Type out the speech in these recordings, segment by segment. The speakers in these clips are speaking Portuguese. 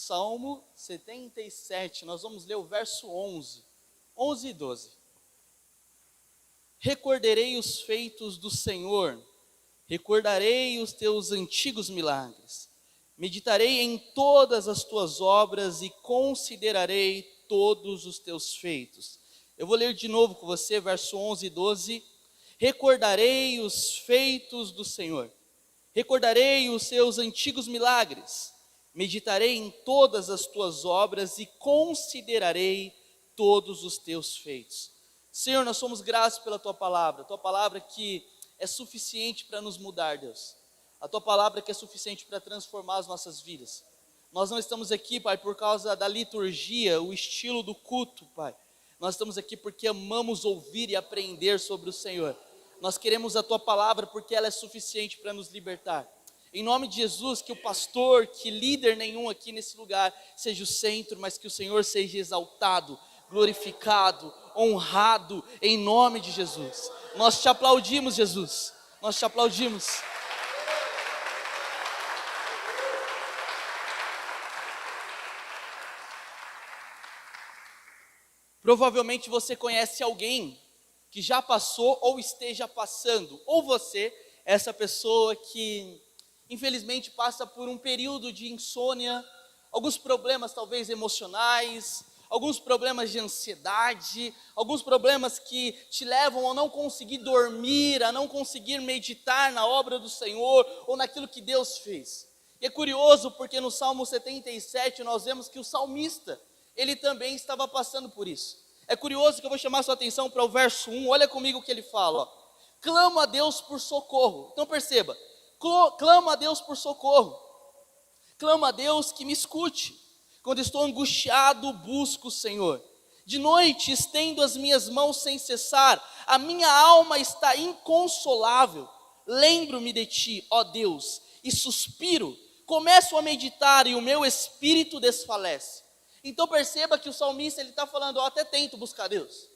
Salmo 77, nós vamos ler o verso 11 e 12. Recordarei os feitos do Senhor, recordarei os teus antigos milagres, meditarei em todas as tuas obras e considerarei todos os teus feitos. Eu vou ler de novo com você, verso 11 e 12. Recordarei os feitos do Senhor, recordarei os seus antigos milagres, meditarei em todas as tuas obras e considerarei todos os teus feitos. Senhor, nós somos gratos pela tua palavra que é suficiente para nos mudar, Deus. A tua palavra que é suficiente para transformar as nossas vidas. Nós não estamos aqui, Pai, por causa da liturgia, o estilo do culto, Pai. Nós estamos aqui porque amamos ouvir e aprender sobre o Senhor. Nós queremos a tua palavra porque ela é suficiente para nos libertar. Em nome de Jesus, que o pastor, que líder nenhum aqui nesse lugar seja o centro, mas que o Senhor seja exaltado, glorificado, honrado, em nome de Jesus. Nós te aplaudimos, Jesus. Nós te aplaudimos. Provavelmente você conhece alguém que já passou ou esteja passando, ou você, essa pessoa que infelizmente passa por um período de insônia, alguns problemas talvez emocionais, alguns problemas de ansiedade, alguns problemas que te levam a não conseguir dormir, a não conseguir meditar na obra do Senhor ou naquilo que Deus fez. E é curioso porque no Salmo 77 nós vemos que o salmista, ele também estava passando por isso. É curioso que eu vou chamar a sua atenção para o verso 1, olha comigo o que ele fala, ó. Clamo a Deus por socorro. Então perceba, clamo a Deus por socorro, clamo a Deus que me escute. Quando estou angustiado, busco o Senhor. De noite estendo as minhas mãos sem cessar, a minha alma está inconsolável. Lembro-me de ti, ó Deus, e suspiro. Começo a meditar e o meu espírito desfalece. Então perceba que o salmista ele está falando, até tento buscar Deus,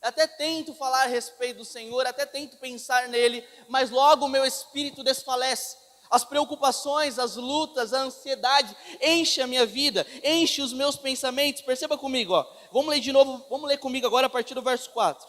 até tento falar a respeito do Senhor, até tento pensar nele, mas logo o meu espírito desfalece. As preocupações, as lutas, a ansiedade enche a minha vida, enche os meus pensamentos. Perceba comigo, ó. Vamos ler de novo, vamos ler comigo agora a partir do verso 4.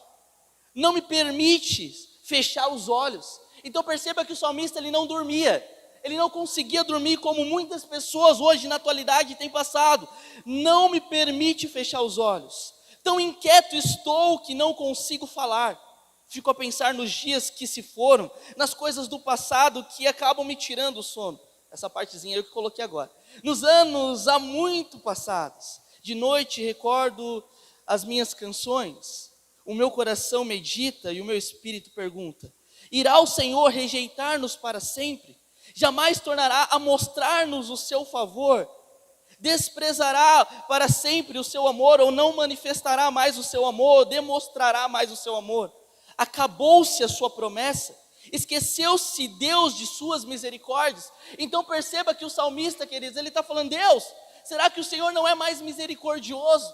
Não me permite fechar os olhos. Então perceba que o salmista ele não dormia. Ele não conseguia dormir como muitas pessoas hoje na atualidade têm passado. Não me permite fechar os olhos. Tão inquieto estou que não consigo falar. Fico a pensar nos dias que se foram, nas coisas do passado que acabam me tirando o sono. Essa partezinha eu que coloquei agora. Nos anos há muito passados, de noite recordo as minhas canções. O meu coração medita e o meu espírito pergunta: irá o Senhor rejeitar-nos para sempre? Jamais tornará a mostrar-nos o seu favor? Desprezará para sempre o seu amor, ou não manifestará mais o seu amor, ou demonstrará mais o seu amor? Acabou-se a sua promessa? Esqueceu-se Deus de suas misericórdias? Então perceba que o salmista, queridos, ele está falando: Deus, será que o Senhor não é mais misericordioso?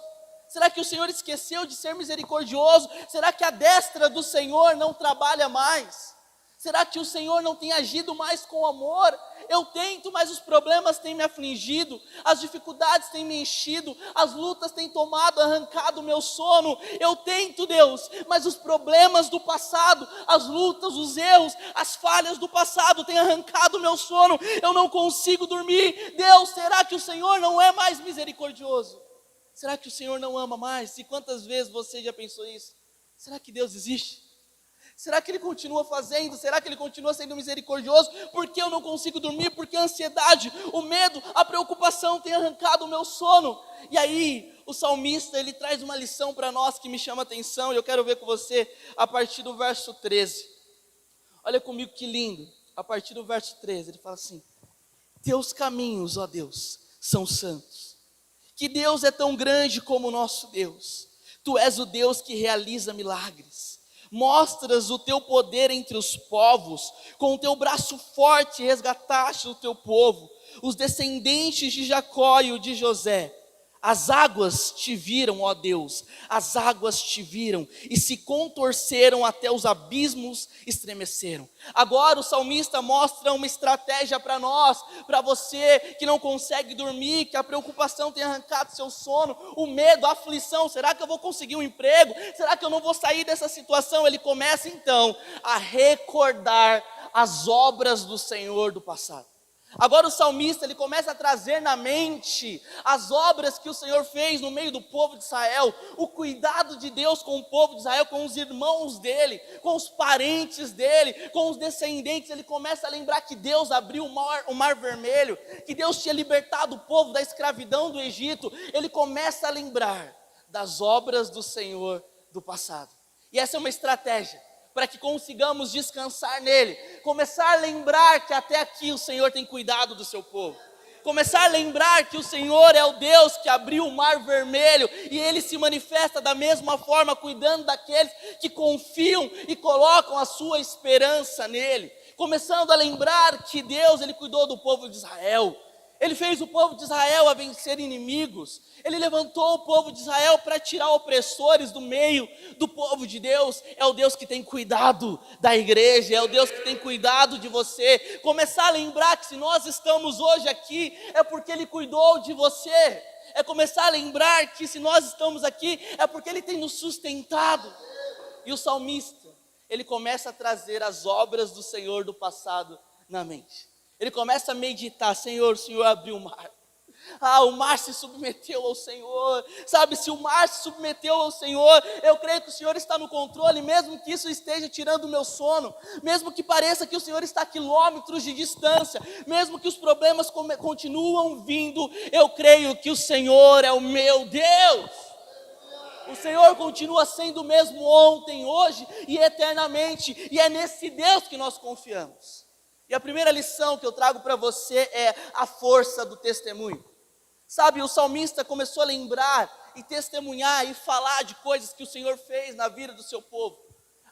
Será que o Senhor esqueceu de ser misericordioso? Será que a destra do Senhor não trabalha mais? Será que o Senhor não tem agido mais com amor? Eu tento, mas os problemas têm me afligido, as dificuldades têm me enchido, as lutas têm arrancado o meu sono. Eu tento, Deus, mas os problemas do passado, as lutas, os erros, as falhas do passado têm arrancado o meu sono. Eu não consigo dormir. Deus, será que o Senhor não é mais misericordioso? Será que o Senhor não ama mais? E quantas vezes você já pensou isso? Será que Deus existe? Será que Ele continua fazendo? Será que Ele continua sendo misericordioso? Porque eu não consigo dormir? Porque a ansiedade, o medo, a preocupação tem arrancado o meu sono. E aí, o salmista, ele traz uma lição para nós que me chama a atenção, e eu quero ver com você a partir do verso 13. Olha comigo que lindo. A partir do verso 13, ele fala assim: teus caminhos, ó Deus, são santos. Que Deus é tão grande como o nosso Deus. Tu és o Deus que realiza milagres. Mostras o teu poder entre os povos, com o teu braço forte resgataste o teu povo, os descendentes de Jacó e o de José. As águas te viram, ó Deus, as águas te viram e se contorceram até os abismos estremeceram. Agora o salmista mostra uma estratégia para nós, para você que não consegue dormir, que a preocupação tem arrancado seu sono, o medo, a aflição, será que eu vou conseguir um emprego? Será que eu não vou sair dessa situação? Ele começa então a recordar as obras do Senhor do passado. Agora o salmista, ele começa a trazer na mente as obras que o Senhor fez no meio do povo de Israel, o cuidado de Deus com o povo de Israel, com os irmãos dele, com os parentes dele, com os descendentes. Ele começa a lembrar que Deus abriu o mar vermelho, que Deus tinha libertado o povo da escravidão do Egito. Ele começa a lembrar das obras do Senhor do passado. E essa é uma estratégia para que consigamos descansar nele, começar a lembrar que até aqui o Senhor tem cuidado do seu povo, começar a lembrar que o Senhor é o Deus que abriu o mar vermelho, e ele se manifesta da mesma forma, cuidando daqueles que confiam e colocam a sua esperança nele, começando a lembrar que Deus, ele cuidou do povo de Israel, ele fez o povo de Israel a vencer inimigos, ele levantou o povo de Israel para tirar opressores do meio do povo de Deus. É o Deus que tem cuidado da igreja, é o Deus que tem cuidado de você. Começar a lembrar que se nós estamos hoje aqui, é porque ele cuidou de você. É começar a lembrar que se nós estamos aqui, é porque ele tem nos sustentado. E o salmista, ele começa a trazer as obras do Senhor do passado na mente. Ele começa a meditar: Senhor, o Senhor abriu o mar. O mar se submeteu ao Senhor. Sabe, se o mar se submeteu ao Senhor, eu creio que o Senhor está no controle, mesmo que isso esteja tirando o meu sono, mesmo que pareça que o Senhor está a quilômetros de distância, mesmo que os problemas continuam vindo, eu creio que o Senhor é o meu Deus. O Senhor continua sendo o mesmo ontem, hoje e eternamente, e é nesse Deus que nós confiamos. E a primeira lição que eu trago para você é a força do testemunho. Sabe, o salmista começou a lembrar e testemunhar e falar de coisas que o Senhor fez na vida do seu povo.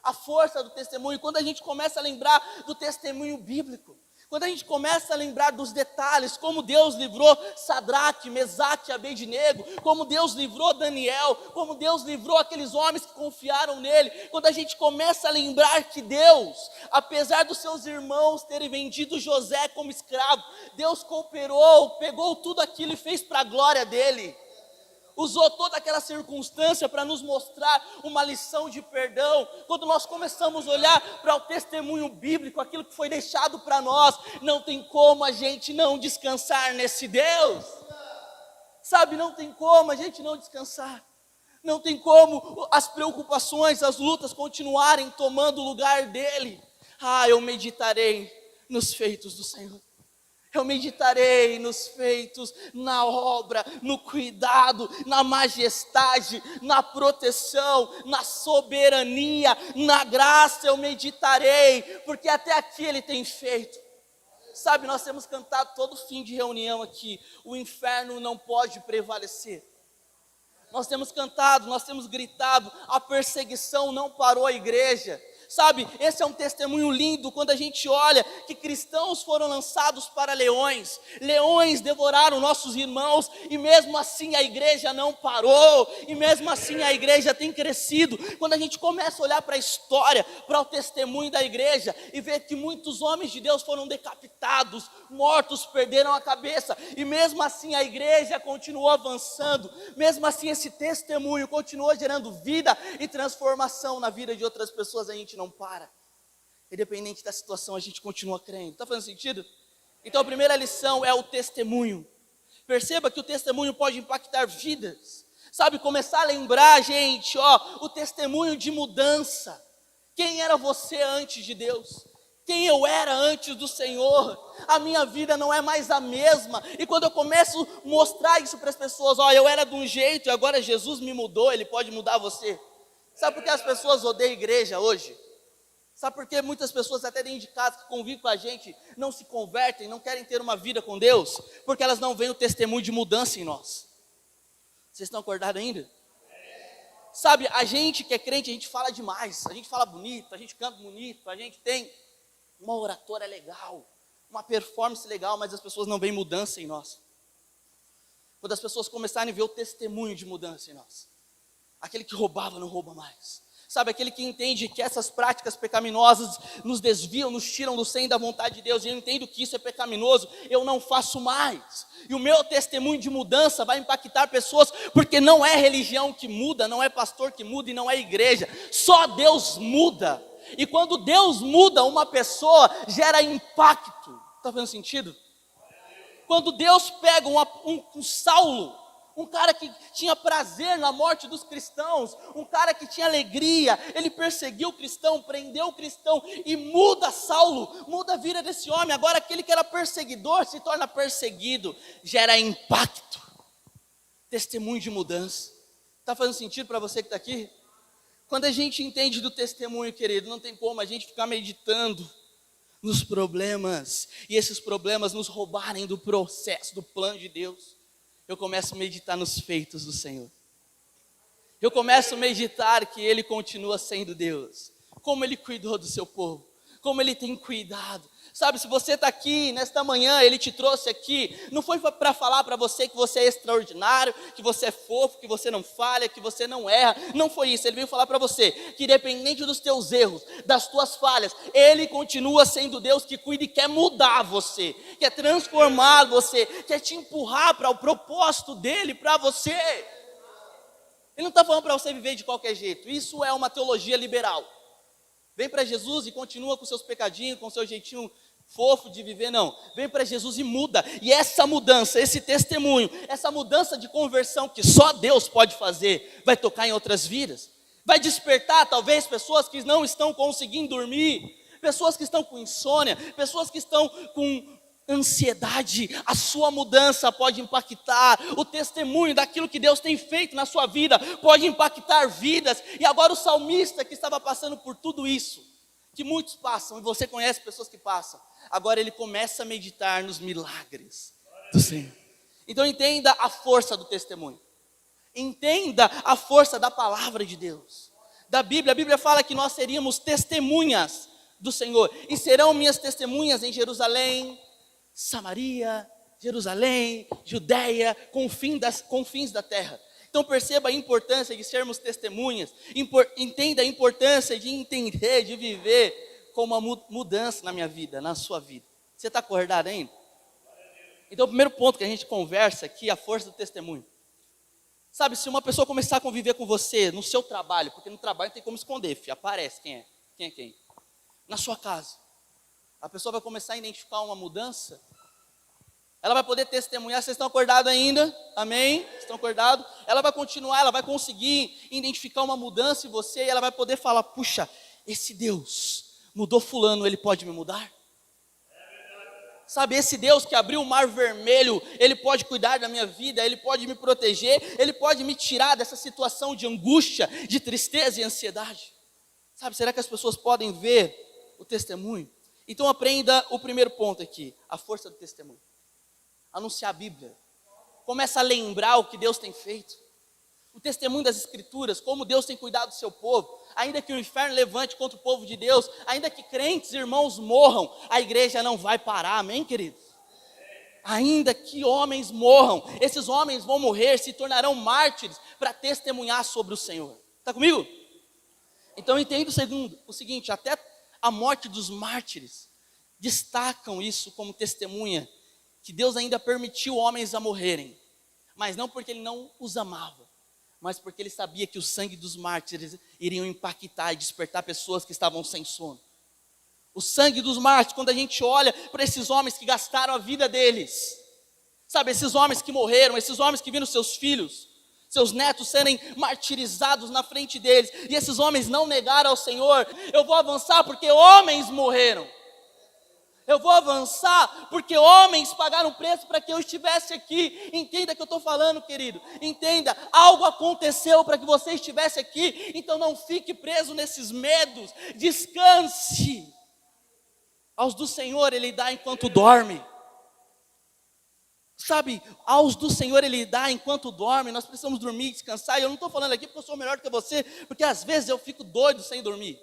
A força do testemunho, quando a gente começa a lembrar do testemunho bíblico, quando a gente começa a lembrar dos detalhes, como Deus livrou Sadraque, Mesaque e Abednego, como Deus livrou Daniel, como Deus livrou aqueles homens que confiaram nele, quando a gente começa a lembrar que Deus, apesar dos seus irmãos terem vendido José como escravo, Deus cooperou, pegou tudo aquilo e fez para a glória dele. Usou toda aquela circunstância para nos mostrar uma lição de perdão. Quando nós começamos a olhar para o testemunho bíblico, aquilo que foi deixado para nós, não tem como a gente não descansar nesse Deus. Sabe, não tem como a gente não descansar. Não tem como as preocupações, as lutas continuarem tomando o lugar dele. Eu meditarei nos feitos do Senhor. Eu meditarei nos feitos, na obra, no cuidado, na majestade, na proteção, na soberania, na graça eu meditarei, porque até aqui ele tem feito. Sabe, nós temos cantado todo fim de reunião aqui, o inferno não pode prevalecer. Nós temos cantado, nós temos gritado, a perseguição não parou a igreja. Sabe, esse é um testemunho lindo quando a gente olha que cristãos foram lançados para leões, leões devoraram nossos irmãos, e mesmo assim a igreja não parou, e mesmo assim a igreja tem crescido. Quando a gente começa a olhar para a história, para o testemunho da igreja, e ver que muitos homens de Deus foram decapitados, mortos, perderam a cabeça, e mesmo assim a igreja continuou avançando, mesmo assim esse testemunho continuou gerando vida e transformação na vida de outras pessoas, a gente não para. Independente da situação, a gente continua crendo. Está fazendo sentido? Então a primeira lição é o testemunho. Perceba que o testemunho pode impactar vidas. Sabe, começar a lembrar, gente, o testemunho de mudança. Quem era você antes de Deus? Quem eu era antes do Senhor? A minha vida não é mais a mesma. E quando eu começo a mostrar isso para as pessoas, eu era de um jeito e agora Jesus me mudou, Ele pode mudar você. Sabe por que as pessoas odeiam a igreja hoje? Sabe por que muitas pessoas até dentro de casa que convivem com a gente não se convertem, não querem ter uma vida com Deus? Porque elas não veem o testemunho de mudança em nós. Vocês estão acordados ainda? Sabe, a gente que é crente, a gente fala demais, a gente fala bonito, a gente canta bonito, a gente tem uma oratória legal, uma performance legal, mas as pessoas não veem mudança em nós. Quando as pessoas começarem a ver o testemunho de mudança em nós. Aquele que roubava não rouba mais. Sabe, aquele que entende que essas práticas pecaminosas nos desviam, nos tiram do centro da vontade de Deus, e eu entendo que isso é pecaminoso, eu não faço mais. E o meu testemunho de mudança vai impactar pessoas, porque não é religião que muda, não é pastor que muda e não é igreja, só Deus muda. E quando Deus muda uma pessoa, gera impacto. Está fazendo sentido? Quando Deus pega um Saulo, um cara que tinha prazer na morte dos cristãos, um cara que tinha alegria, ele perseguiu o cristão, prendeu o cristão e muda Saulo, muda a vida desse homem. Agora aquele que era perseguidor se torna perseguido, gera impacto, testemunho de mudança. Está fazendo sentido para você que está aqui? Quando a gente entende do testemunho, querido, não tem como a gente ficar meditando nos problemas, e esses problemas nos roubarem do processo, do plano de Deus. Eu começo a meditar nos feitos do Senhor. Eu começo a meditar que Ele continua sendo Deus. Como Ele cuidou do seu povo. Como Ele tem cuidado. Sabe, se você está aqui nesta manhã, Ele te trouxe aqui, não foi para falar para você que você é extraordinário, que você é fofo, que você não falha, que você não erra. Não foi isso. Ele veio falar para você que independente dos teus erros, das tuas falhas, Ele continua sendo Deus que cuida e quer mudar você, quer transformar você, quer te empurrar para o propósito dEle para você. Ele não está falando para você viver de qualquer jeito. Isso é uma teologia liberal. Vem para Jesus e continua com seus pecadinhos, com seu jeitinho fofo de viver, não. Vem para Jesus e muda. E essa mudança, esse testemunho, essa mudança de conversão que só Deus pode fazer, vai tocar em outras vidas. Vai despertar talvez pessoas que não estão conseguindo dormir, pessoas que estão com insônia, pessoas que estão com ansiedade. A sua mudança pode impactar, o testemunho daquilo que Deus tem feito na sua vida pode impactar vidas. E agora o salmista que estava passando por tudo isso, que muitos passam, e você conhece pessoas que passam, agora ele começa a meditar nos milagres do Senhor. Então entenda a força do testemunho, entenda a força da palavra de Deus, da Bíblia. A Bíblia fala que nós seríamos testemunhas do Senhor, e serão minhas testemunhas em Jerusalém, Samaria, Jerusalém, Judeia, confins da terra. Então perceba a importância de sermos testemunhas, entenda a importância de entender, de viver com uma mudança na minha vida, na sua vida. Você está acordado ainda? Então o primeiro ponto que a gente conversa aqui é a força do testemunho. Sabe, se uma pessoa começar a conviver com você no seu trabalho, porque no trabalho não tem como esconder, filho, aparece quem é quem. Na sua casa, a pessoa vai começar a identificar uma mudança. Ela vai poder testemunhar. Vocês estão acordados ainda? Amém? Vocês estão acordados? Ela vai continuar, ela vai conseguir identificar uma mudança em você, e ela vai poder falar: puxa, esse Deus mudou fulano, Ele pode me mudar? Sabe, esse Deus que abriu o mar vermelho, Ele pode cuidar da minha vida, Ele pode me proteger, Ele pode me tirar dessa situação de angústia, de tristeza e ansiedade. Sabe, será que as pessoas podem ver o testemunho? Então aprenda o primeiro ponto aqui, a força do testemunho. Anunciar a Bíblia. Começa a lembrar o que Deus tem feito. O testemunho das Escrituras, como Deus tem cuidado do seu povo. Ainda que o inferno levante contra o povo de Deus, ainda que crentes, irmãos, morram, a igreja não vai parar, amém, queridos? Ainda que homens morram, esses homens vão morrer, se tornarão mártires para testemunhar sobre o Senhor. Está comigo? Então entenda o seguinte, até a morte dos mártires destacam isso como testemunha, que Deus ainda permitiu homens a morrerem, mas não porque Ele não os amava, mas porque Ele sabia que o sangue dos mártires iriam impactar e despertar pessoas que estavam sem sono. O sangue dos mártires, quando a gente olha para esses homens que gastaram a vida deles, sabe, esses homens que morreram, esses homens que viram seus filhos, seus netos serem martirizados na frente deles, e esses homens não negaram ao Senhor. Eu vou avançar porque homens morreram. Eu vou avançar porque homens pagaram preço para que eu estivesse aqui. Entenda o que eu estou falando, querido. Entenda, algo aconteceu para que você estivesse aqui. Então não fique preso nesses medos. Descanse. Aos do Senhor Ele dá enquanto dorme. Sabe, aos do Senhor Ele dá enquanto dorme. Nós precisamos dormir e descansar. E eu não estou falando aqui porque eu sou melhor do que você, porque às vezes eu fico doido sem dormir.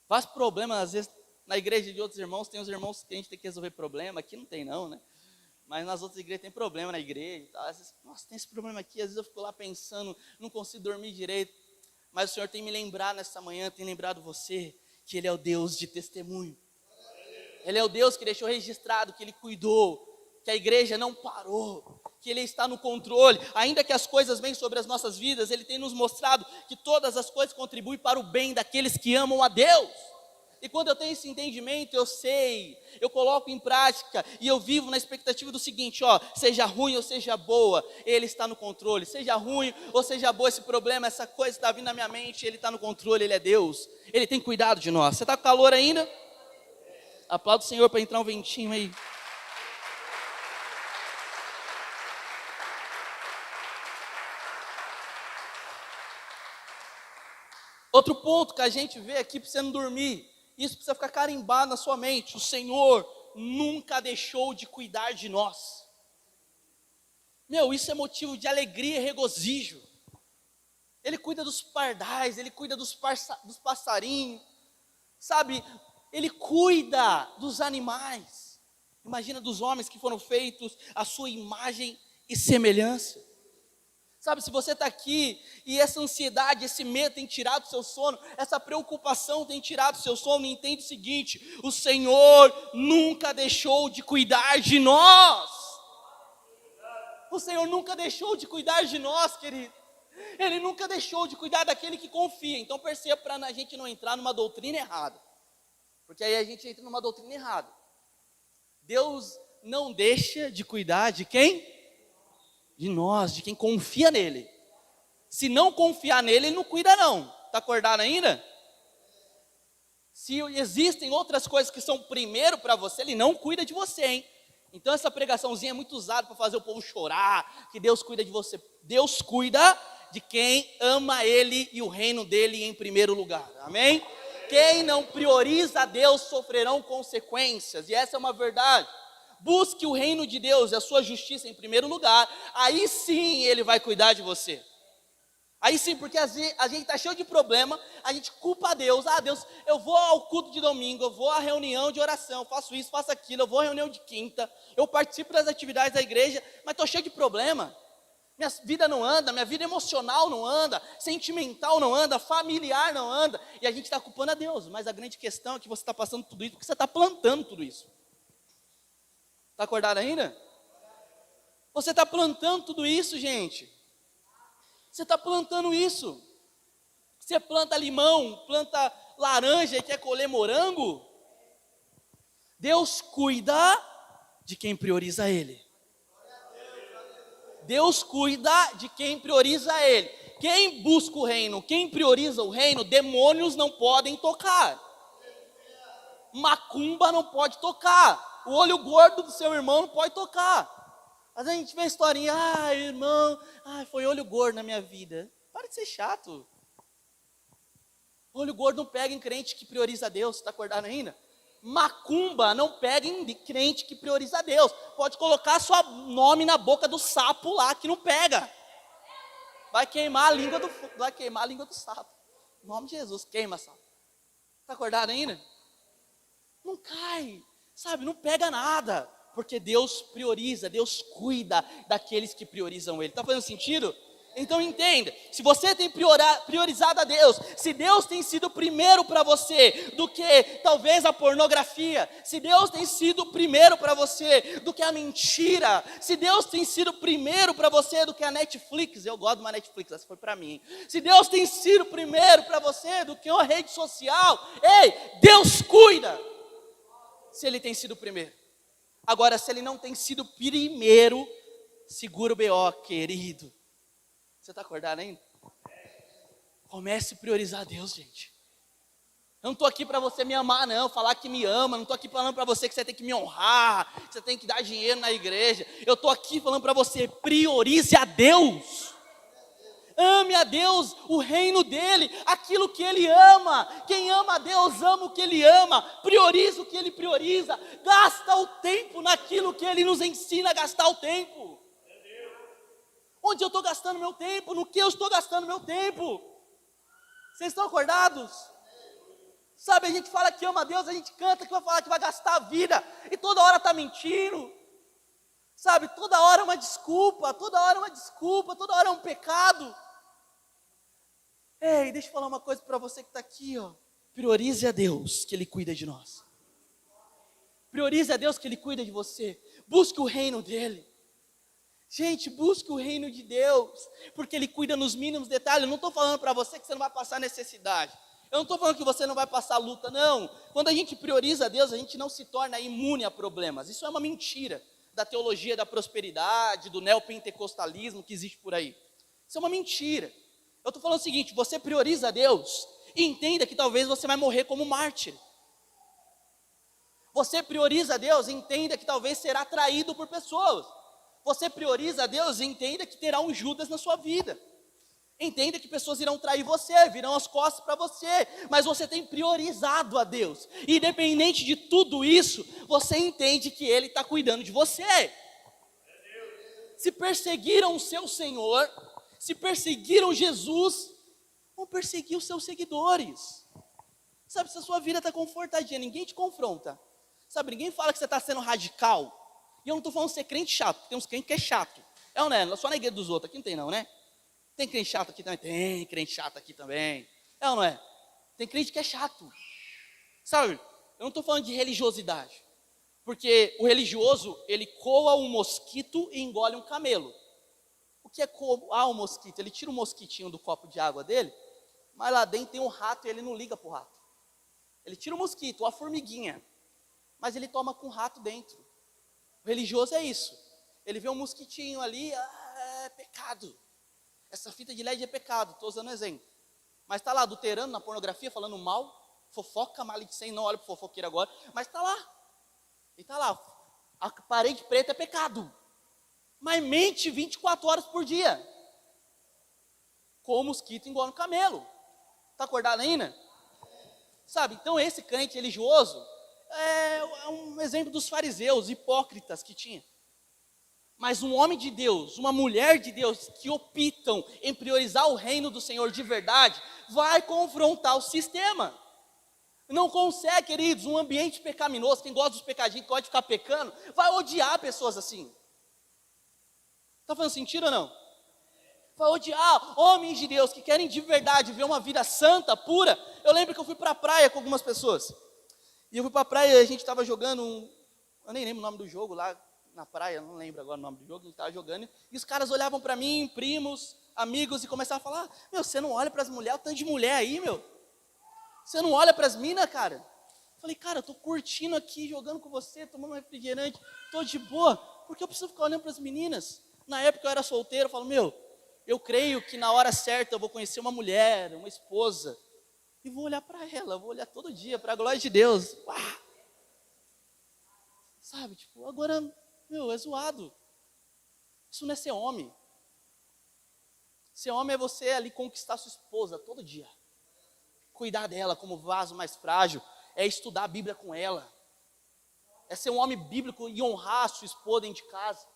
Faz problema, às vezes, na igreja de outros irmãos, tem os irmãos que a gente tem que resolver problema. Aqui não tem não, né? Mas nas outras igrejas tem problema na igreja e tal. Às vezes, nossa, tem esse problema aqui, às vezes eu fico lá pensando, não consigo dormir direito. Mas o Senhor tem me lembrado nessa manhã, tem lembrado você, que Ele é o Deus de testemunho. Ele é o Deus que deixou registrado, que Ele cuidou, que a igreja não parou, que Ele está no controle. Ainda que as coisas venham sobre as nossas vidas, Ele tem nos mostrado que todas as coisas contribuem para o bem daqueles que amam a Deus. E quando eu tenho esse entendimento, eu sei, eu coloco em prática e eu vivo na expectativa do seguinte, seja ruim ou seja boa, Ele está no controle. Seja ruim ou seja boa esse problema, essa coisa está vindo na minha mente, Ele está no controle, Ele é Deus. Ele tem cuidado de nós. Você está com calor ainda? Aplauda o Senhor para entrar um ventinho aí. Outro ponto que a gente vê aqui para você não dormir, isso precisa ficar carimbado na sua mente. O Senhor nunca deixou de cuidar de nós. Isso é motivo de alegria e regozijo. Ele cuida dos pardais, Ele cuida dos passarinhos, sabe? Ele cuida dos animais. Imagina dos homens que foram feitos à sua imagem e semelhança. Sabe, se você está aqui e essa ansiedade, esse medo tem tirado o seu sono, essa preocupação tem tirado o seu sono, entende o seguinte: o Senhor nunca deixou de cuidar de nós. O Senhor nunca deixou de cuidar de nós, querido. Ele nunca deixou de cuidar daquele que confia. Então perceba, para a gente não entrar numa doutrina errada, porque aí a gente entra numa doutrina errada. Deus não deixa de cuidar de quem? De nós, de quem confia nele. Se não confiar nele, ele não cuida não. Está acordado ainda? Se existem outras coisas que são primeiro para você, ele não cuida de você, hein? Então essa pregaçãozinha é muito usada para fazer o povo chorar, que Deus cuida de você. Deus cuida de quem ama ele e o reino dele em primeiro lugar. Amém? Quem não prioriza a Deus sofrerão consequências, e essa é uma verdade. Busque o reino de Deus e a sua justiça em primeiro lugar, aí sim Ele vai cuidar de você. Aí sim, porque a gente está cheio de problema, a gente culpa a Deus. Deus, eu vou ao culto de domingo, eu vou à reunião de oração, faço isso, faço aquilo, eu vou à reunião de quinta, eu participo das atividades da igreja, mas estou cheio de problema. Minha vida não anda, minha vida emocional não anda, sentimental não anda, familiar não anda, e a gente está culpando a Deus. Mas a grande questão é que você está passando tudo isso porque você está plantando tudo isso. Está acordado ainda? Você está plantando tudo isso, gente. Você está plantando isso. Você planta limão, planta laranja e quer colher morango. Deus cuida de quem prioriza Ele. Deus cuida de quem prioriza Ele. Quem busca o reino, quem prioriza o reino, demônios não podem tocar. Macumba não pode tocar. O olho gordo do seu irmão não pode tocar. Às vezes a gente vê a historinha, irmão, foi olho gordo na minha vida. Para de ser chato. Olho gordo não pega em crente que prioriza Deus, está acordado ainda? Macumba não pega em crente que prioriza Deus. Pode colocar seu nome na boca do sapo lá que não pega. Vai queimar a língua do sapo. Em nome de Jesus, queima sapo. Está acordado ainda? Não cai. Sabe, não pega nada, porque Deus prioriza, Deus cuida daqueles que priorizam Ele. Está fazendo sentido? Então entenda, se você tem priorizado a Deus, se Deus tem sido primeiro para você do que talvez a pornografia, se Deus tem sido primeiro para você do que a mentira, se Deus tem sido primeiro para você do que a Netflix, eu gosto de uma Netflix, essa foi para mim, se Deus tem sido primeiro para você do que uma rede social, Deus cuida. Se Ele tem sido o primeiro. Agora, se Ele não tem sido o primeiro, segura o BO, querido. Você está acordado ainda? Comece a priorizar Deus, gente. Eu não estou aqui para você me amar, não, falar que me ama. Não estou aqui falando para você que você tem que me honrar, que você tem que dar dinheiro na igreja. Eu estou aqui falando para você, priorize a Deus. Ame a Deus, o reino dEle, aquilo que Ele ama. Quem ama a Deus, ama o que Ele ama. Prioriza o que Ele prioriza. Gasta o tempo naquilo que Ele nos ensina a gastar o tempo. Onde eu estou gastando meu tempo? No que eu estou gastando meu tempo? Vocês estão acordados? Sabe, a gente fala que ama a Deus, a gente canta que vai falar que vai gastar a vida. E toda hora está mentindo. Sabe, toda hora uma desculpa, toda hora uma desculpa, toda hora é um pecado. Ei, deixa eu falar uma coisa para você que está aqui, ó. Priorize a Deus, que Ele cuida de nós. Priorize a Deus, que Ele cuida de você. Busque o reino dEle. Gente, busque o reino de Deus, porque Ele cuida nos mínimos detalhes. Eu não estou falando para você que você não vai passar necessidade. Eu não estou falando que você não vai passar luta, não. Quando a gente prioriza a Deus, a gente não se torna imune a problemas. Isso é uma mentira da teologia da prosperidade, do neopentecostalismo que existe por aí. Isso é uma mentira. Eu estou falando o seguinte, você prioriza a Deus e entenda que talvez você vai morrer como mártir. Você prioriza a Deus e entenda que talvez será traído por pessoas. Você prioriza a Deus e entenda que terá um Judas na sua vida. Entenda que pessoas irão trair você, virão as costas para você, mas você tem priorizado a Deus. E independente de tudo isso, você entende que Ele está cuidando de você. Se perseguiram o seu Senhor, se perseguiram Jesus, vão perseguir os seus seguidores. Sabe, se a sua vida está confortadinha, ninguém te confronta. Sabe, ninguém fala que você está sendo radical. E eu não estou falando de ser crente chato, porque tem uns crentes que é chato. É ou não é? Só na igreja dos outros, aqui não tem não, né? Tem crente chato aqui também? Tem crente chato aqui também. É ou não é? Tem crente que é chato. Sabe, eu não estou falando de religiosidade. Porque o religioso, ele coa um mosquito e engole um camelo. O que é coar um mosquito? Ele tira um mosquitinho do copo de água dele, mas lá dentro tem um rato e ele não liga para o rato. Ele tira o mosquito, a formiguinha, mas ele toma com o rato dentro. O religioso é isso. Ele vê um mosquitinho ali, é pecado. Essa fita de LED é pecado, estou usando exemplo. Mas está lá adulterando na pornografia, falando mal, fofoca, maledicente, não olha para o fofoqueiro agora, mas está lá. E está lá, a parede preta é pecado. Mas mente 24 horas por dia. Com o mosquito engole o camelo. Está acordado ainda? Sabe, então esse crente religioso é um exemplo dos fariseus, hipócritas que tinha. Mas um homem de Deus, uma mulher de Deus que optam em priorizar o reino do Senhor de verdade, vai confrontar o sistema. Não consegue, queridos, um ambiente pecaminoso, quem gosta dos pecadinhos, que gosta de ficar pecando, vai odiar pessoas assim. Está fazendo sentido ou não? Vai odiar homens de Deus que querem de verdade ver uma vida santa, pura. Eu lembro que eu fui para a praia com algumas pessoas. E eu fui para a praia e a gente estava jogando eu nem lembro o nome do jogo lá na praia, não lembro agora o nome do jogo, a gente estava jogando. E os caras olhavam para mim, primos, amigos, e começavam a falar, meu, você não olha para as mulheres, o tanto de mulher aí, meu. Você não olha para as minas, cara? Eu falei, cara, eu estou curtindo aqui, jogando com você, tomando um refrigerante, estou de boa. Por que eu preciso ficar olhando para as meninas? Na época eu era solteiro, eu falo, meu, eu creio que na hora certa eu vou conhecer uma mulher, uma esposa, e vou olhar para ela, vou olhar todo dia, para a glória de Deus. Uau! Sabe, tipo, agora, meu, é zoado. Isso não é ser homem. Ser homem é você ali conquistar sua esposa todo dia. Cuidar dela como vaso mais frágil, é estudar a Bíblia com ela. É ser um homem bíblico e honrar a sua esposa dentro de casa.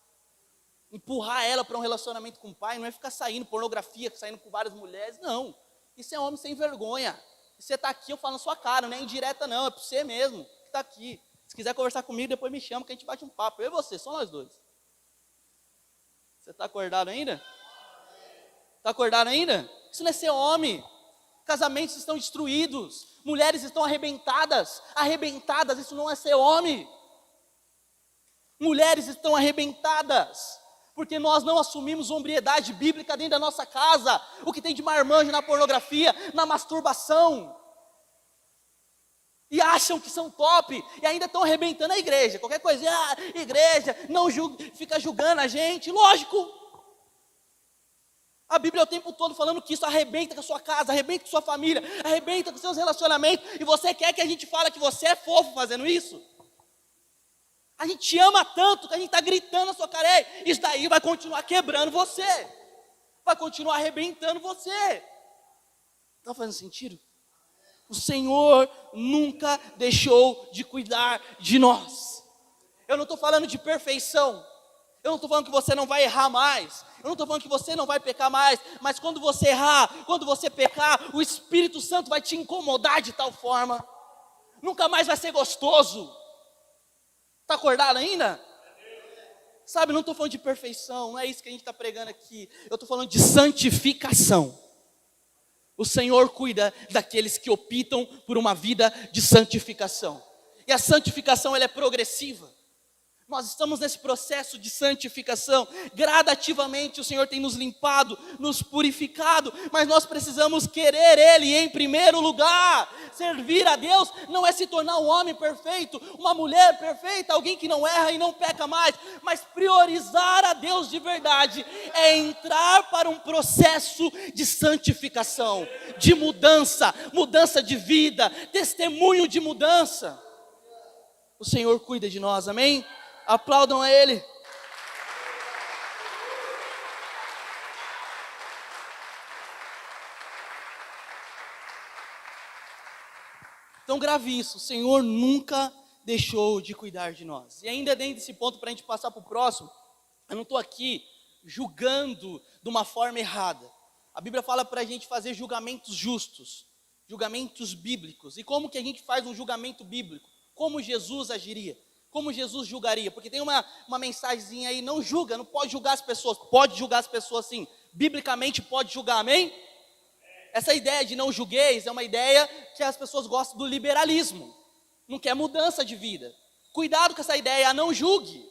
Empurrar ela para um relacionamento com o pai, não é ficar saindo pornografia, saindo com várias mulheres, não. Isso é homem sem vergonha. E você está aqui, eu falo na sua cara, não é indireta não, é para você mesmo que está aqui. Se quiser conversar comigo, depois me chama que a gente bate um papo. Eu e você, só nós dois. Você está acordado ainda? Está acordado ainda? Isso não é ser homem. Casamentos estão destruídos, mulheres estão arrebentadas, isso não é ser homem. Mulheres estão arrebentadas, porque nós não assumimos hombridade bíblica dentro da nossa casa, o que tem de marmanjo na pornografia, na masturbação, e acham que são top, e ainda estão arrebentando a igreja, qualquer coisa, igreja, não julga, fica julgando a gente, lógico. A Bíblia é o tempo todo falando que isso arrebenta com a sua casa, arrebenta com a sua família, arrebenta com seus relacionamentos, e você quer que a gente fale que você é fofo fazendo isso? A gente te ama tanto que a gente está gritando na sua cara, isso daí vai continuar quebrando você, vai continuar arrebentando você. Está fazendo sentido? O Senhor nunca deixou de cuidar de nós. Eu não estou falando de perfeição, eu não estou falando que você não vai errar mais, eu não estou falando que você não vai pecar mais, mas quando você errar, quando você pecar, o Espírito Santo vai te incomodar de tal forma, nunca mais vai ser gostoso. Está acordado ainda? Sabe, não estou falando de perfeição, não é isso que a gente está pregando aqui. Eu estou falando de santificação. O Senhor cuida daqueles que optam por uma vida de santificação. E a santificação, ela é progressiva. Nós estamos nesse processo de santificação. Gradativamente o Senhor tem nos limpado, nos purificado. Mas nós precisamos querer Ele em primeiro lugar. Servir a Deus não é se tornar um homem perfeito, uma mulher perfeita, alguém que não erra e não peca mais. Mas priorizar a Deus de verdade é entrar para um processo de santificação, de mudança, mudança de vida, testemunho de mudança. O Senhor cuida de nós, amém? Aplaudam a Ele. Então grave isso, o Senhor nunca deixou de cuidar de nós. E ainda dentro desse ponto, para a gente passar para o próximo, eu não estou aqui julgando de uma forma errada. A Bíblia fala para a gente fazer julgamentos justos, julgamentos bíblicos. E como que a gente faz um julgamento bíblico? Como Jesus agiria? Como Jesus julgaria? Porque tem uma mensagenzinha aí, não julga, não pode julgar as pessoas. Pode julgar as pessoas sim, biblicamente pode julgar, amém? Essa ideia de não julgueis é uma ideia que as pessoas gostam do liberalismo. Não quer mudança de vida. Cuidado com essa ideia, não julgue.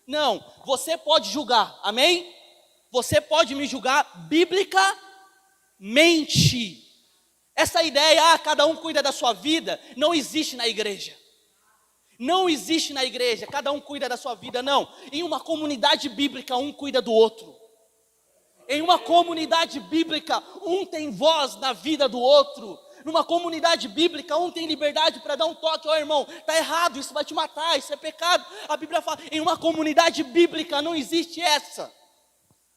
Não, você pode julgar, amém? Você pode me julgar biblicamente. Essa ideia, cada um cuida da sua vida, não existe na igreja. Não existe na igreja, cada um cuida da sua vida, não. Em uma comunidade bíblica, um cuida do outro. Em uma comunidade bíblica, um tem voz na vida do outro. Numa comunidade bíblica, um tem liberdade para dar um toque. Ó irmão, está errado, isso vai te matar, isso é pecado. A Bíblia fala, em uma comunidade bíblica não existe essa.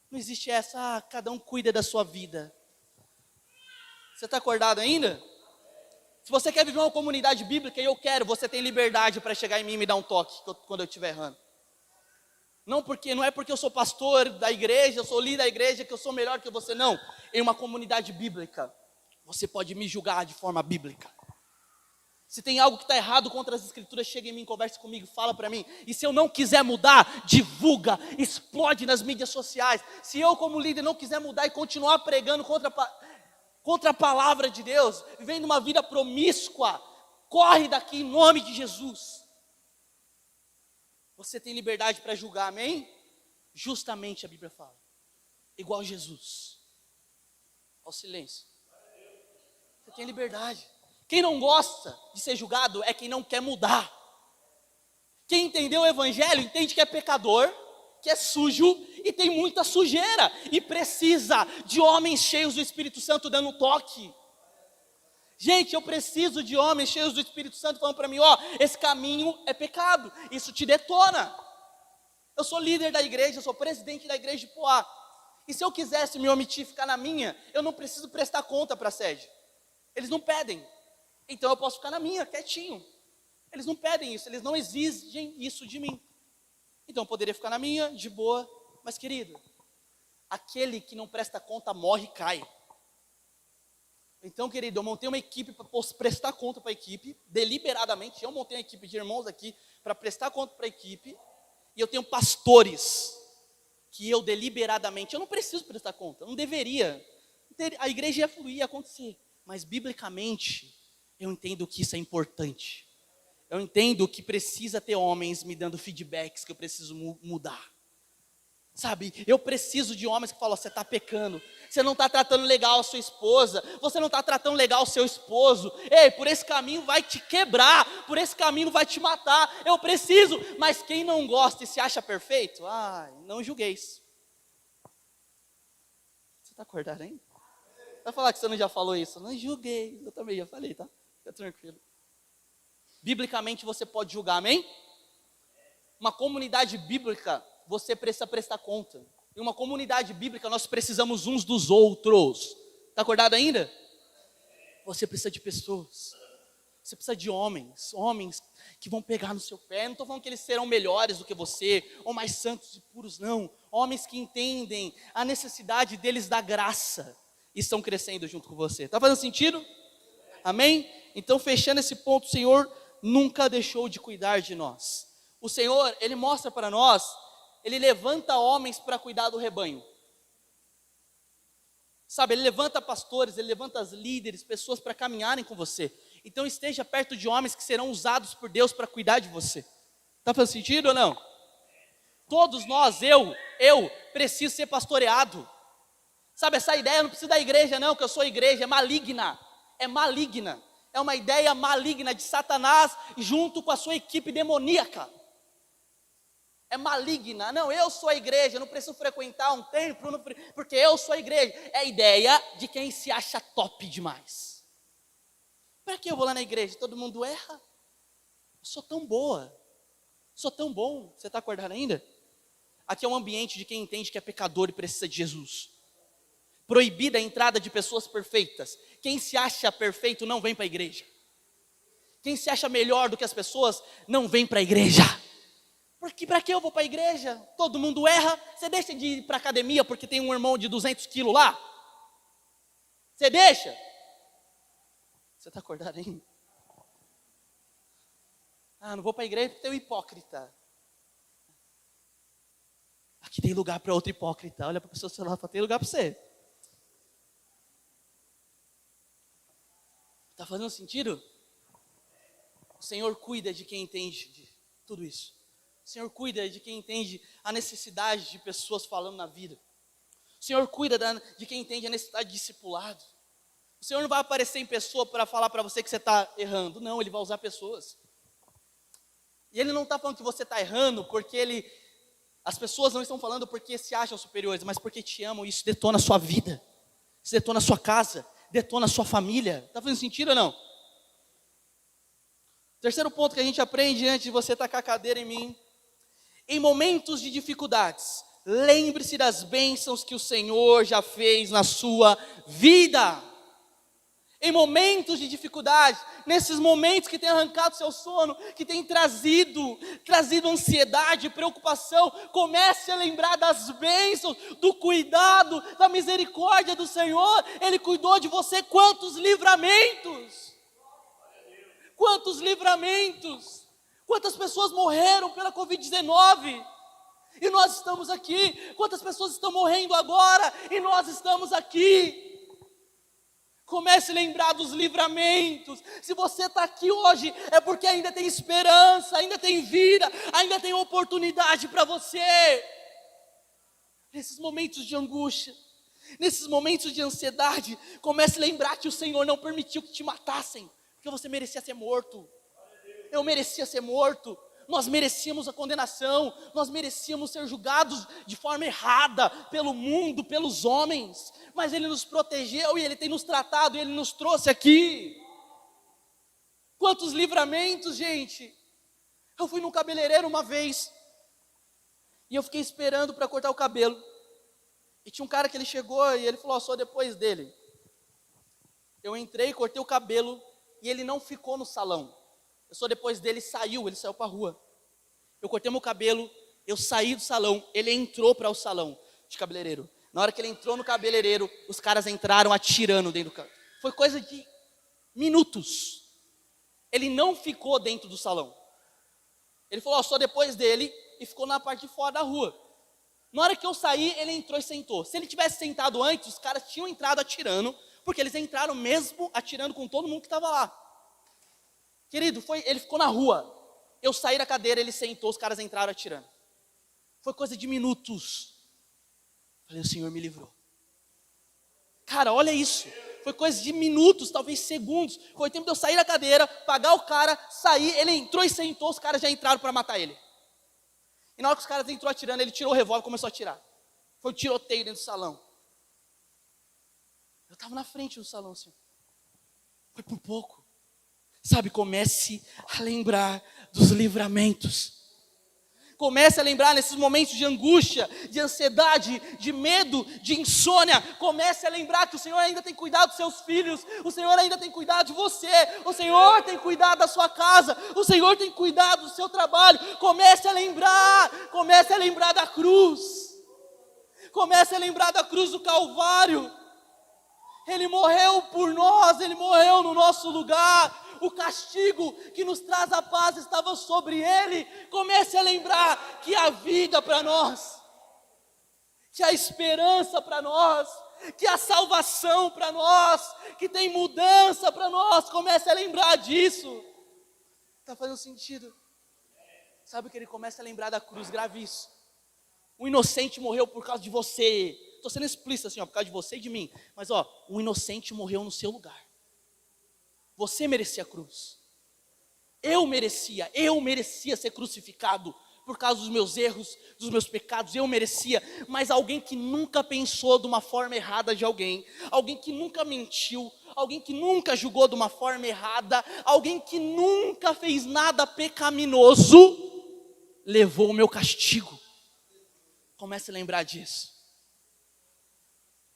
Não existe essa, cada um cuida da sua vida. Você está acordado ainda? Se você quer viver uma comunidade bíblica, e eu quero, você tem liberdade para chegar em mim e me dar um toque quando eu estiver errando. Não é porque eu sou pastor da igreja, eu sou líder da igreja, que eu sou melhor que você, não. Em uma comunidade bíblica, você pode me julgar de forma bíblica. Se tem algo que está errado contra as escrituras, chega em mim, converse comigo, fala para mim. E se eu não quiser mudar, divulga, explode nas mídias sociais. Se eu como líder não quiser mudar e continuar pregando contra a palavra de Deus, vivendo uma vida promíscua, corre daqui em nome de Jesus. Você tem liberdade para julgar, amém? Justamente a Bíblia fala, igual Jesus. Olha o silêncio. Você tem liberdade. Quem não gosta de ser julgado é quem não quer mudar. Quem entendeu o Evangelho entende que é pecador, que é sujo e tem muita sujeira e precisa de homens cheios do Espírito Santo dando toque. Gente, eu preciso de homens cheios do Espírito Santo falando para mim, ó, esse caminho é pecado, isso te detona. Eu sou líder da igreja, eu sou presidente da igreja de Poá. E se eu quisesse me omitir, ficar na minha, eu não preciso prestar conta para a sede. Eles não pedem. Então eu posso ficar na minha, quietinho. Eles não pedem isso, eles não exigem isso de mim. Então eu poderia ficar na minha, de boa. Mas querido, aquele que não presta conta morre e cai. Então, querido, eu montei uma equipe para prestar conta para a equipe, deliberadamente. Eu montei uma equipe de irmãos aqui para prestar conta para a equipe. E eu tenho pastores que eu deliberadamente, eu não preciso prestar conta, eu não deveria. A igreja ia fluir, ia acontecer. Mas biblicamente, eu entendo que isso é importante. Eu entendo que precisa ter homens me dando feedbacks, que eu preciso mudar. Sabe, eu preciso de homens que falam, você está pecando, você não está tratando legal a sua esposa, você não está tratando legal o seu esposo, ei, por esse caminho vai te quebrar, por esse caminho vai te matar, eu preciso, mas quem não gosta e se acha perfeito, não julgueis. Você está acordado ainda? Vai falar que você não já falou isso? Não julguei, eu também já falei, tá? Fica tranquilo. Biblicamente você pode julgar, amém? Uma comunidade bíblica, você precisa prestar conta. Em uma comunidade bíblica, nós precisamos uns dos outros. Está acordado ainda? Você precisa de pessoas. Você precisa de homens que vão pegar no seu pé. Não estou falando que eles serão melhores do que você, ou mais santos e puros, não. Homens que entendem a necessidade deles da graça e estão crescendo junto com você. Está fazendo sentido? Amém? Então, fechando esse ponto, o Senhor nunca deixou de cuidar de nós. O Senhor, Ele mostra para nós ele levanta homens para cuidar do rebanho. Sabe, ele levanta pastores, ele levanta líderes, pessoas para caminharem com você. Então esteja perto de homens que serão usados por Deus para cuidar de você. Está fazendo sentido ou não? Todos nós, eu preciso ser pastoreado. Sabe, essa ideia não precisa da igreja não, que eu sou igreja, é maligna. É maligna. É uma ideia maligna de Satanás junto com a sua equipe demoníaca. É maligna. Não, eu sou a igreja, não preciso frequentar um templo, porque eu sou a igreja. É a ideia de quem se acha top demais. Para que eu vou lá na igreja? Todo mundo erra. Eu sou tão boa. Sou tão bom. Você está acordado ainda? Aqui é um ambiente de quem entende que é pecador e precisa de Jesus. Proibida a entrada de pessoas perfeitas. Quem se acha perfeito não vem para a igreja. Quem se acha melhor do que as pessoas não vem para a igreja. Porque para que eu vou para a igreja? Todo mundo erra. Você deixa de ir para a academia porque tem um irmão de 200 quilos lá? Você deixa? Você está acordado ainda? Ah, não vou para a igreja porque tem um hipócrita. Aqui tem lugar para outro hipócrita. Olha para a pessoa do seu lado e fala, tem lugar para você. Está fazendo sentido? O Senhor cuida de quem entende de tudo isso. O Senhor cuida de quem entende a necessidade de pessoas falando na vida. O Senhor cuida de quem entende a necessidade de discipulado. O Senhor não vai aparecer em pessoa para falar para você que você está errando. Não, Ele vai usar pessoas. E Ele não está falando que você está errando porque as pessoas não estão falando porque se acham superiores, mas porque te amam e isso detona a sua vida. Isso detona a sua casa, detona a sua família. Está fazendo sentido ou não? Terceiro ponto que a gente aprende antes de você tacar a cadeira em mim. Em momentos de dificuldades, lembre-se das bênçãos que o Senhor já fez na sua vida. Em momentos de dificuldade, nesses momentos que tem arrancado seu sono, que tem trazido ansiedade, preocupação, comece a lembrar das bênçãos, do cuidado, da misericórdia do Senhor. Ele cuidou de você. Quantos livramentos! Quantos livramentos! Quantas pessoas morreram pela Covid-19 e nós estamos aqui? Quantas pessoas estão morrendo agora e nós estamos aqui? Comece a lembrar dos livramentos. Se você está aqui hoje, é porque ainda tem esperança, ainda tem vida, ainda tem oportunidade para você. Nesses momentos de angústia, nesses momentos de ansiedade, comece a lembrar que o Senhor não permitiu que te matassem, porque você merecia ser morto. Eu merecia ser morto. Nós merecíamos a condenação, nós merecíamos ser julgados de forma errada pelo mundo, pelos homens, mas Ele nos protegeu e Ele tem nos tratado e Ele nos trouxe aqui. Quantos livramentos, gente! Eu fui num cabeleireiro uma vez e eu fiquei esperando para cortar o cabelo, e tinha um cara que ele chegou e ele falou, só depois dele. Eu entrei, cortei o cabelo e ele não ficou no salão. Eu só depois dele ele saiu para a rua. Eu cortei meu cabelo, eu saí do salão, ele entrou para o salão de cabeleireiro. Na hora que ele entrou no cabeleireiro, os caras entraram atirando dentro do carro. Foi coisa de minutos. Ele não ficou dentro do salão. Ele falou, só depois dele, e ficou na parte de fora da rua. Na hora que eu saí, ele entrou e sentou. Se ele tivesse sentado antes, os caras tinham entrado atirando, porque eles entraram mesmo atirando com todo mundo que estava lá. Querido, ele ficou na rua. Eu saí da cadeira, ele sentou, os caras entraram atirando. Foi coisa de minutos. Falei, o Senhor me livrou. Cara, olha isso. Foi coisa de minutos, talvez segundos. Foi o tempo de eu sair da cadeira, pagar o cara, sair, ele entrou e sentou, os caras já entraram para matar ele. E na hora que os caras entrou atirando, ele tirou o revólver e começou a atirar. Foi um tiroteio dentro do salão. Eu estava na frente do salão, assim. Foi por pouco. Sabe, comece a lembrar dos livramentos. Comece a lembrar nesses momentos de angústia, de ansiedade, de medo, de insônia. Comece a lembrar que o Senhor ainda tem cuidado dos seus filhos. O Senhor ainda tem cuidado de você. O Senhor tem cuidado da sua casa. O Senhor tem cuidado do seu trabalho. Comece a lembrar da cruz. Comece a lembrar da cruz do Calvário. Ele morreu por nós, Ele morreu no nosso lugar. o castigo que nos traz a paz estava sobre ele. Comece a lembrar que há vida para nós, que há esperança para nós, que há salvação para nós, que tem mudança para nós. Comece a lembrar disso. Está fazendo sentido? Sabe que ele começa a lembrar da cruz, grave isso. O inocente morreu por causa de você. Estou sendo explícito assim, ó, por causa de você e de mim. Mas ó, o inocente morreu no seu lugar. Você merecia a cruz. Eu merecia ser crucificado por causa dos meus erros, dos meus pecados, eu merecia. Mas alguém que nunca pensou de uma forma errada de alguém que nunca mentiu, alguém que nunca julgou de uma forma errada, alguém que nunca fez nada pecaminoso, levou o meu castigo. Comece a lembrar disso.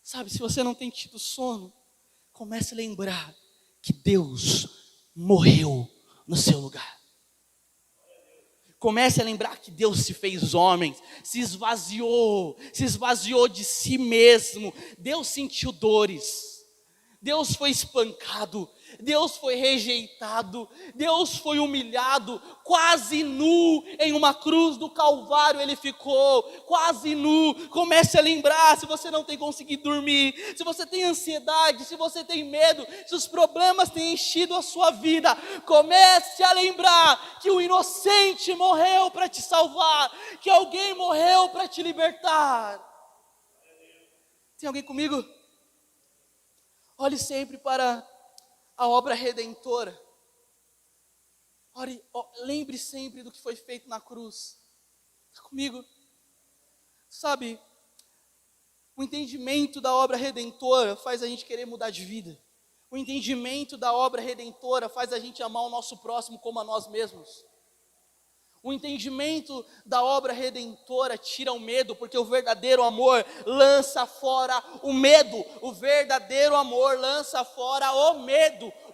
Sabe, se você não tem tido sono, comece a lembrar que Deus morreu no seu lugar. Comece a lembrar que Deus se fez homem, se esvaziou de si mesmo. Deus sentiu dores, Deus foi espancado, Deus foi rejeitado, Deus foi humilhado, quase nu em uma cruz do Calvário ele ficou, quase nu. Comece a lembrar, se você não tem conseguido dormir, se você tem ansiedade, se você tem medo, se os problemas têm enchido a sua vida, comece a lembrar que o inocente morreu para te salvar, que alguém morreu para te libertar. Tem alguém comigo? Olhe sempre para a obra redentora. Lembre sempre do que foi feito na cruz. Está comigo? Sabe, o entendimento da obra redentora faz a gente querer mudar de vida. O entendimento da obra redentora faz a gente amar o nosso próximo como a nós mesmos. O entendimento da obra redentora tira o medo, porque o verdadeiro amor lança fora o medo. O verdadeiro amor lança fora o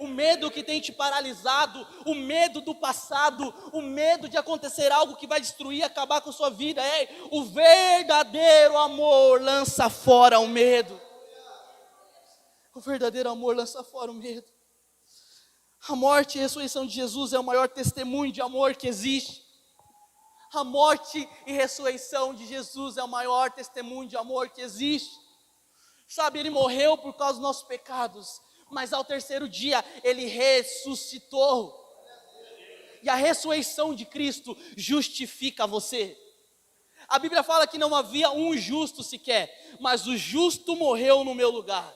medo que tem te paralisado, o medo do passado, o medo de acontecer algo que vai destruir, acabar com a sua vida. O verdadeiro amor lança fora o medo. O verdadeiro amor lança fora o medo. A morte e a ressurreição de Jesus é o maior testemunho de amor que existe. A morte e ressurreição de Jesus é o maior testemunho de amor que existe. Sabe, ele morreu por causa dos nossos pecados, mas ao terceiro dia ele ressuscitou. E a ressurreição de Cristo justifica você. A Bíblia fala que não havia um justo sequer, mas o justo morreu no meu lugar.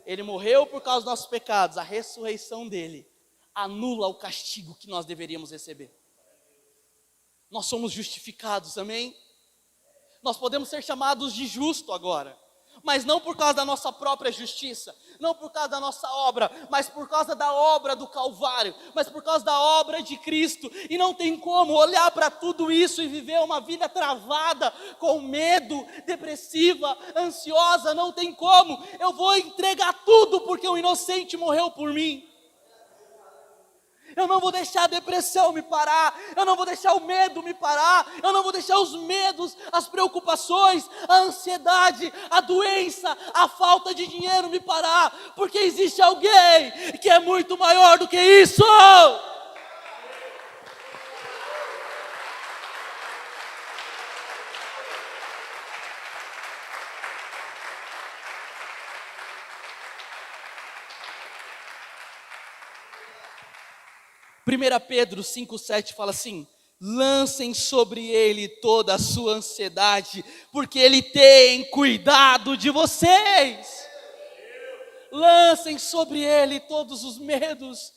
Ele morreu por causa dos nossos pecados. A ressurreição dele anula o castigo que nós deveríamos receber. Nós somos justificados, amém? Nós podemos ser chamados de justo agora, mas não por causa da nossa própria justiça, não por causa da nossa obra, mas por causa da obra do Calvário, mas por causa da obra de Cristo. E não tem como olhar para tudo isso e viver uma vida travada, com medo, depressiva, ansiosa. Não tem como. Eu vou entregar tudo porque o inocente morreu por mim. Eu não vou deixar a depressão me parar, eu não vou deixar o medo me parar, eu não vou deixar os medos, as preocupações, a ansiedade, a doença, a falta de dinheiro me parar, porque existe alguém que é muito maior do que isso. 1 Pedro 5,7 fala assim: lancem sobre ele toda a sua ansiedade, porque ele tem cuidado de vocês. Lancem sobre ele todos os medos,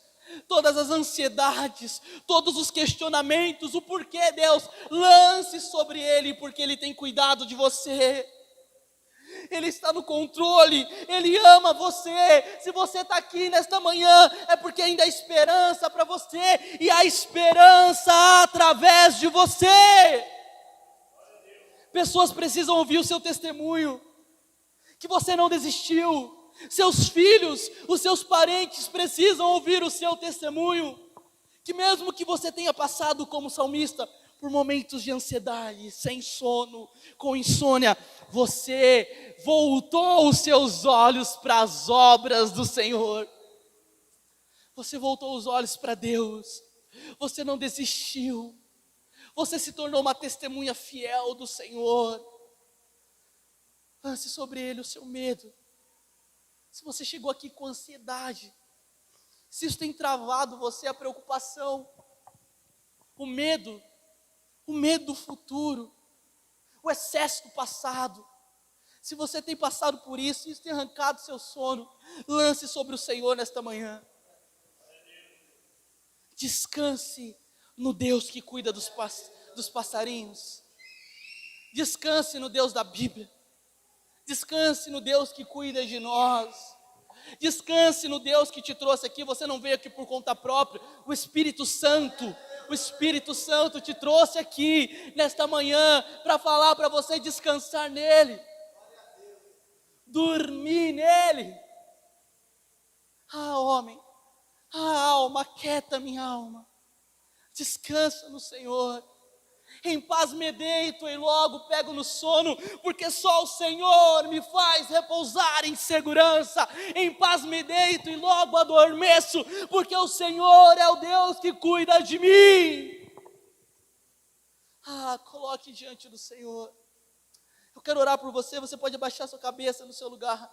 todas as ansiedades, todos os questionamentos, o porquê, Deus. Lance sobre ele, porque ele tem cuidado de você. Ele está no controle, Ele ama você. Se você está aqui nesta manhã, é porque ainda há esperança para você, e há esperança através de você. Pessoas precisam ouvir o seu testemunho, que você não desistiu. Seus filhos, os seus parentes precisam ouvir o seu testemunho, que mesmo que você tenha passado como salmista por momentos de ansiedade, sem sono, com insônia, você voltou os seus olhos para as obras do Senhor. Você voltou os olhos para Deus. Você não desistiu. Você se tornou uma testemunha fiel do Senhor. Lance sobre Ele o seu medo. Se você chegou aqui com ansiedade, se isso tem travado você, a preocupação, o medo do futuro, o excesso do passado, se você tem passado por isso, isso tem arrancado seu sono, lance sobre o Senhor nesta manhã. Descanse no Deus que cuida dos passarinhos. Descanse no Deus da Bíblia. Descanse no Deus que cuida de nós. Descanse no Deus que te trouxe aqui. Você não veio aqui por conta própria. O Espírito Santo te trouxe aqui nesta manhã para falar para você descansar nele. Dormir nele. Ah, homem, alma, aquieta minha alma. Descansa no Senhor. Em paz me deito e logo pego no sono, porque só o Senhor me faz repousar em segurança. Em paz me deito e logo adormeço, porque o Senhor é o Deus que cuida de mim. Coloque diante do Senhor. Eu quero orar por você, você pode abaixar sua cabeça no seu lugar.